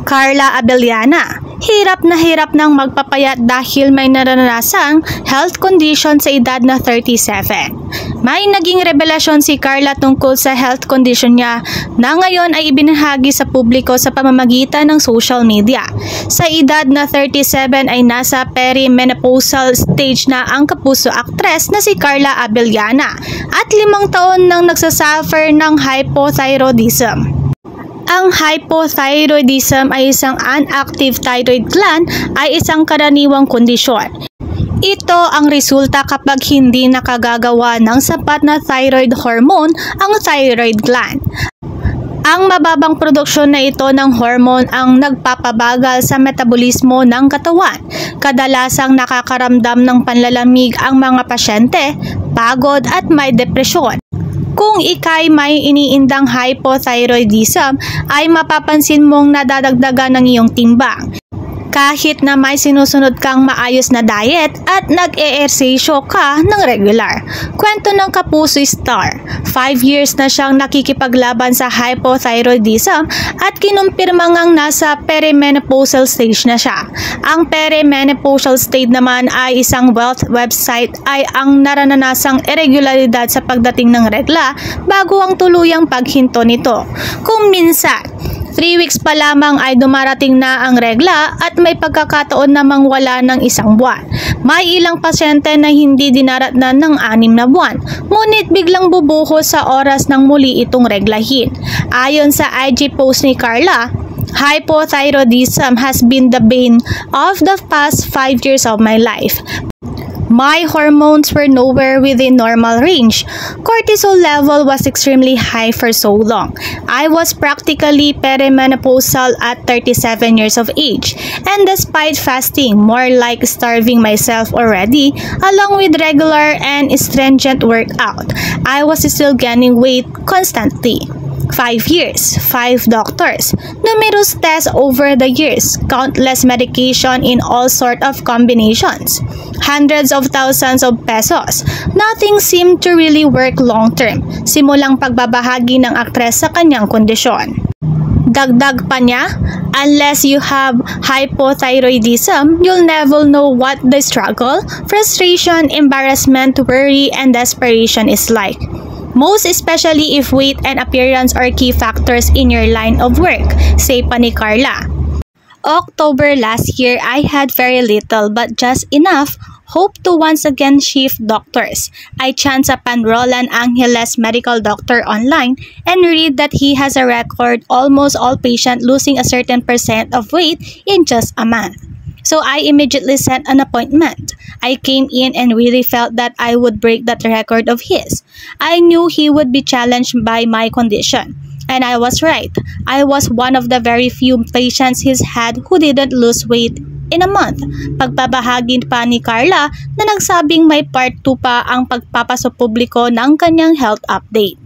Carla Abellana, hirap ng magpapayat dahil may naranasang health condition sa edad na 37. May naging revelasyon si Carla tungkol sa health condition niya na ngayon ay ibinahagi sa publiko sa pamamagitan ng social media. Sa edad na 37 ay nasa perimenopausal stage na ang kapuso aktres na si Carla Abellana at 5 taon nang nagsasuffer ng hypothyroidism. Ang hypothyroidism ay isang unactive thyroid gland ay isang karaniwang kondisyon. Ito ang resulta kapag hindi nakagagawa ng sapat na thyroid hormone ang thyroid gland. Ang mababang produksyon na ito ng hormone ang nagpapabagal sa metabolismo ng katawan. Kadalasang nakakaramdam ng panlalamig ang mga pasyente, pagod at may depresyon. Kung ikay may iniindang hypothyroidism, ay mapapansin mong nadadagdagan ng iyong timbang. Kahit na may sinusunod kang maayos na diet at nag-eehersisyo ka ng regular. Kwento ng Kapuso Star, 5 years na siyang nakikipaglaban sa hypothyroidism at kinumpirma ngang nasa perimenopausal stage na siya. Ang perimenopausal state naman ay isang health website ay ang naranasang irregularidad sa pagdating ng regla bago ang tuluyang paghinto nito. Kung minsan, 3 weeks pa lamang ay dumarating na ang regla at may pagkakataon namang wala ng 1 buwan. May ilang pasyente na hindi dinaratnan ng 6 na buwan, ngunit biglang bubuhos sa oras ng muli itong reglahin. Ayon sa IG post ni Carla, hypothyroidism has been the bane of the past 5 years of my life. My hormones were nowhere within normal range. Cortisol level was extremely high for so long. I was practically perimenopausal at 37 years of age, and despite fasting, more like starving myself already, along with regular and stringent workout, I was still gaining weight constantly. 5 years, 5 doctors, numerous tests over the years, countless medication in all sort of combinations, hundreds of thousands of pesos. Nothing seemed to really work long term, simulang pagbabahagi ng aktres sa kanyang kondisyon. Dagdag pa niya, unless you have hypothyroidism, you'll never know what the struggle, frustration, embarrassment, worry, and desperation is like. Most especially if weight and appearance are key factors in your line of work, say pa ni Carla. October last year, I had very little but just enough hope to once again shift doctors. I chanced upon Roland Angeles, medical doctor online, and read that he has a record almost all patients losing a certain % of weight in just a month. So I immediately set an appointment. I came in and really felt that I would break that record of his. I knew he would be challenged by my condition. And I was right. I was one of the very few patients he's had who didn't lose weight in a month. Pagpabahagi pa ni Carla na nagsabing may part 2 pa ang pagpapasopubliko ng kanyang health update.